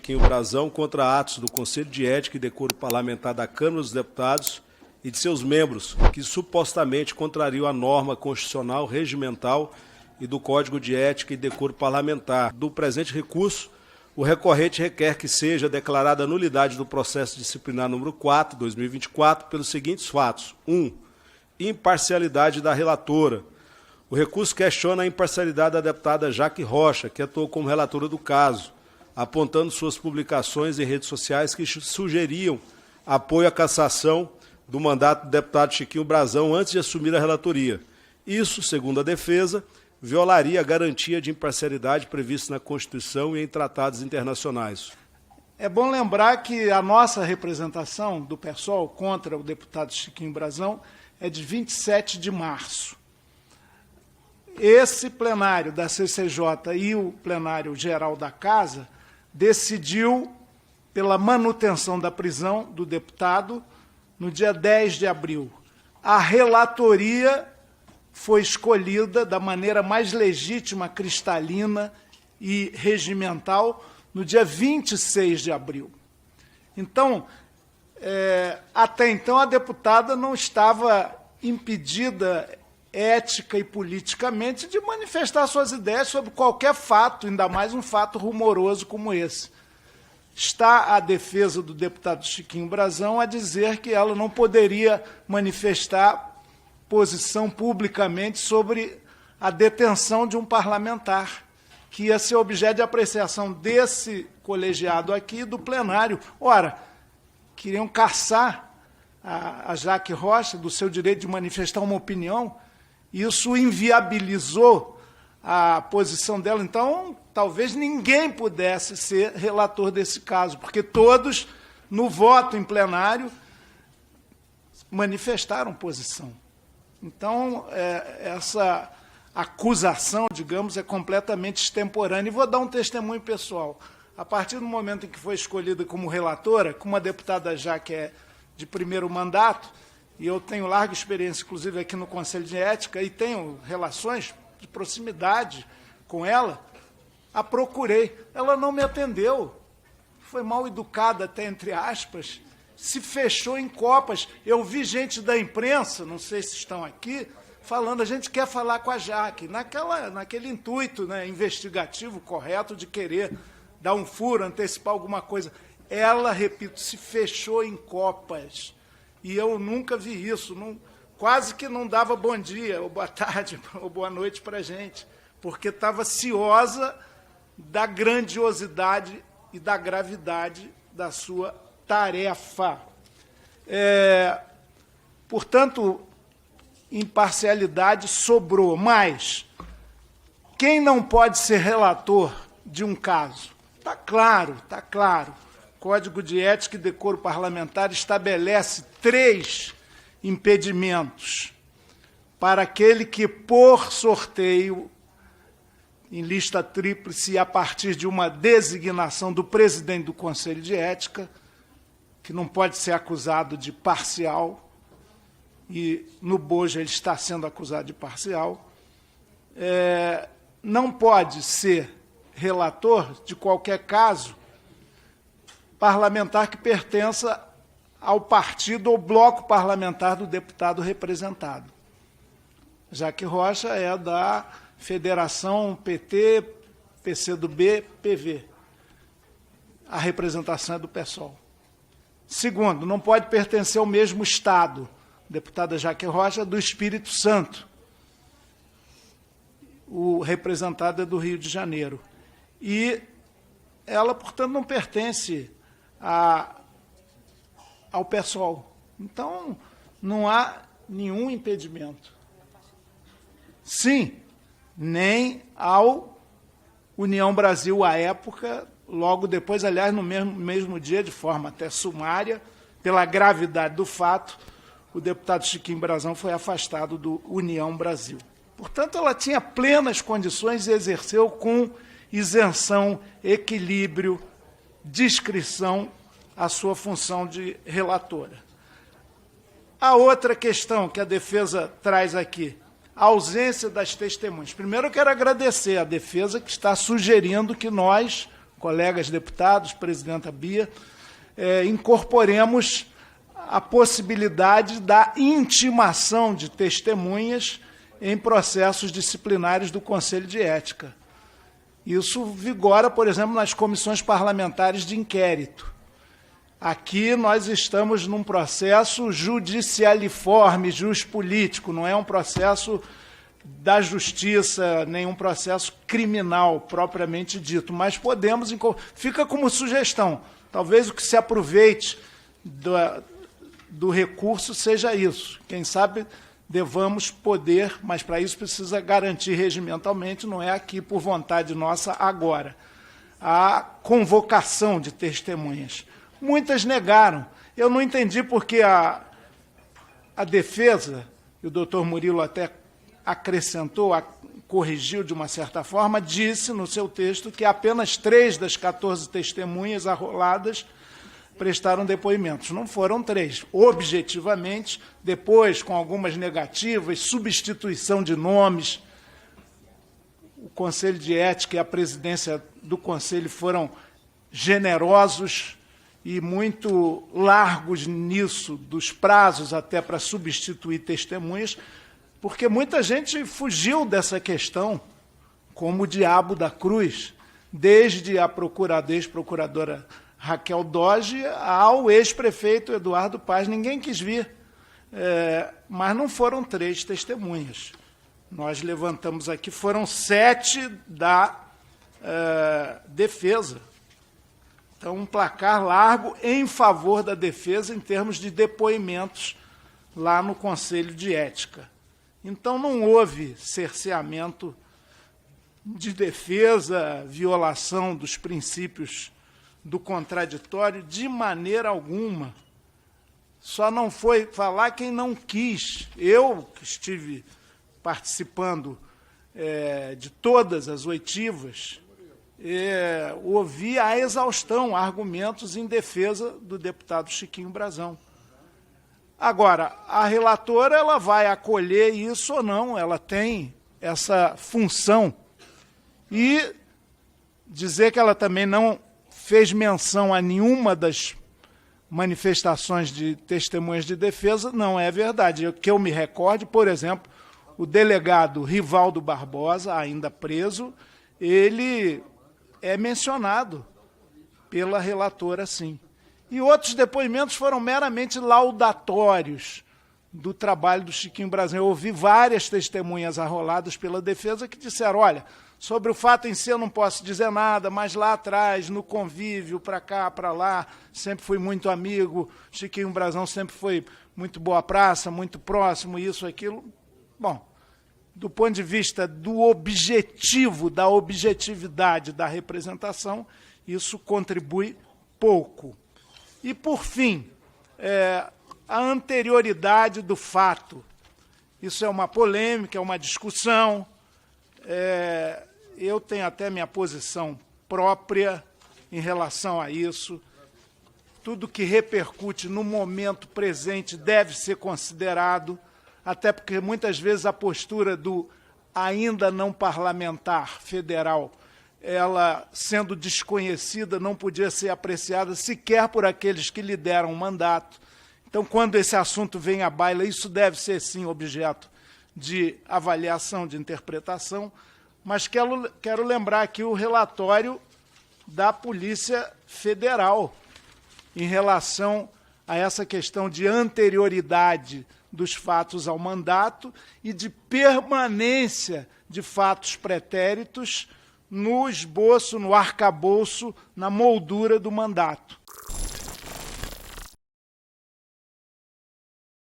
Chiquinho Brazão contra atos do Conselho de Ética e Decoro Parlamentar da Câmara dos Deputados e de seus membros, que supostamente contrariam a norma constitucional, regimental e do Código de Ética e Decoro Parlamentar. Do presente recurso, o recorrente requer que seja declarada a nulidade do processo disciplinar número 4, 2024, pelos seguintes fatos. 1. Imparcialidade da relatora. O recurso questiona a imparcialidade da deputada Jaque Rocha, que atuou como relatora do caso, apontando suas publicações em redes sociais que sugeriam apoio à cassação do mandato do deputado Chiquinho Brazão antes de assumir a relatoria. Isso, segundo a defesa, violaria a garantia de imparcialidade prevista na Constituição e em tratados internacionais. É bom lembrar que a nossa representação do PSOL contra o deputado Chiquinho Brazão é de 27 de março. Esse plenário da CCJ e o plenário geral da Casa decidiu pela manutenção da prisão do deputado no dia 10 de abril. A relatoria foi escolhida da maneira mais legítima, cristalina e regimental no dia 26 de abril. Então, até então, a deputada não estava impedida ética e politicamente de manifestar suas ideias sobre qualquer fato, ainda mais um fato rumoroso como esse. Está a defesa do deputado Chiquinho Brazão a dizer que ela não poderia manifestar posição publicamente sobre a detenção de um parlamentar, que ia ser objeto de apreciação desse colegiado aqui e do plenário. Ora, queriam caçar a Jaque Rocha do seu direito de manifestar uma opinião. Isso inviabilizou a posição dela. Então, talvez ninguém pudesse ser relator desse caso, porque todos, no voto em plenário, manifestaram posição. Então, essa acusação, digamos, é completamente extemporânea. E vou dar um testemunho pessoal. A partir do momento em que foi escolhida como relatora, como a deputada Jaque é de primeiro mandato, e eu tenho larga experiência, inclusive, aqui no Conselho de Ética, e tenho relações de proximidade com ela, a procurei. Ela não me atendeu. Foi mal educada, até entre aspas, se fechou em copas. Eu vi gente da imprensa, não sei se estão aqui, falando, a gente quer falar com a Jaque, naquele intuito, né, investigativo correto de querer dar um furo, antecipar alguma coisa. Ela, repito, se fechou em copas. E eu nunca vi isso, quase que não dava bom dia, ou boa tarde, ou boa noite para a gente, porque estava ciosa da grandiosidade e da gravidade da sua tarefa. Portanto, imparcialidade sobrou, mas quem não pode ser relator de um caso? Está claro, está claro. Código de Ética e Decoro Parlamentar estabelece 3 impedimentos para aquele que, por sorteio, em lista tríplice, a partir de uma designação do presidente do Conselho de Ética, que não pode ser acusado de parcial, e no Boja ele está sendo acusado de parcial, não pode ser relator de qualquer caso parlamentar que pertença ao partido ou bloco parlamentar do deputado representado. Jaque Rocha é da Federação PT, PCdoB, PV. A representação é do PSOL. Segundo, não pode pertencer ao mesmo Estado. A deputada Jaque Rocha é do Espírito Santo. O representado é do Rio de Janeiro. E ela, portanto, não pertence ao PSOL. Então, não há nenhum impedimento. Sim, nem ao União Brasil, à época, logo depois, aliás, no mesmo dia, de forma até sumária, pela gravidade do fato, o deputado Chiquinho Brazão foi afastado do União Brasil. Portanto, ela tinha plenas condições e exerceu com isenção, equilíbrio, discrição a sua função de relatora. A outra questão que a defesa traz aqui, a ausência das testemunhas. Primeiro, eu quero agradecer à defesa que está sugerindo que nós, colegas deputados, presidenta Bia, incorporemos a possibilidade da intimação de testemunhas em processos disciplinares do Conselho de Ética. Isso vigora, por exemplo, nas comissões parlamentares de inquérito. Aqui nós estamos num processo judicialiforme, juspolítico, não é um processo da justiça, nem um processo criminal propriamente dito, mas podemos, fica como sugestão, talvez o que se aproveite do recurso seja isso. Quem sabe devamos poder, mas para isso precisa garantir regimentalmente, não é aqui por vontade nossa agora, a convocação de testemunhas. Muitas negaram. Eu não entendi porque a defesa, e o doutor Murilo até acrescentou, corrigiu de uma certa forma, disse no seu texto que apenas 3 das 14 testemunhas arroladas prestaram depoimentos. Não foram 3. Objetivamente, depois, com algumas negativas, substituição de nomes, o Conselho de Ética e a presidência do Conselho foram generosos e muito largos nisso, dos prazos até para substituir testemunhas, porque muita gente fugiu dessa questão como o diabo da cruz, desde a ex-procuradora Raquel Doge ao ex-prefeito Eduardo Paz. Ninguém quis vir, mas não foram 3 testemunhas. Nós levantamos aqui, foram 7 da defesa. Então, um placar largo em favor da defesa em termos de depoimentos lá no Conselho de Ética. Então, não houve cerceamento de defesa, violação dos princípios do contraditório de maneira alguma. Só não foi falar quem não quis. Eu, que estive participando de todas as oitivas, ouvi a exaustão argumentos em defesa do deputado Chiquinho Brazão. Agora, a relatora ela vai acolher isso ou não, ela tem essa função. E dizer que ela também não fez menção a nenhuma das manifestações de testemunhas de defesa, não é verdade. Que eu me recorde, por exemplo, o delegado Rivaldo Barbosa, ainda preso, ele é mencionado pela relatora, sim. E outros depoimentos foram meramente laudatórios do trabalho do Chiquinho Brazão. Eu ouvi várias testemunhas arroladas pela defesa que disseram, olha, sobre o fato em si eu não posso dizer nada, mas lá atrás, no convívio, para cá, para lá, sempre fui muito amigo, Chiquinho Brazão sempre foi muito boa praça, muito próximo, isso, aquilo. Bom, do ponto de vista do objetivo, da objetividade da representação, isso contribui pouco. E, por fim, a anterioridade do fato. Isso é uma polêmica, é uma discussão. Eu tenho até minha posição própria em relação a isso. Tudo que repercute no momento presente deve ser considerado, até porque muitas vezes a postura do ainda não parlamentar federal, ela, sendo desconhecida, não podia ser apreciada sequer por aqueles que lhe deram o mandato. Então, quando esse assunto vem à baila, isso deve ser, sim, objeto de avaliação, de interpretação, mas quero lembrar aqui o relatório da Polícia Federal em relação a essa questão de anterioridade dos fatos ao mandato e de permanência de fatos pretéritos no esboço, no arcabouço, na moldura do mandato.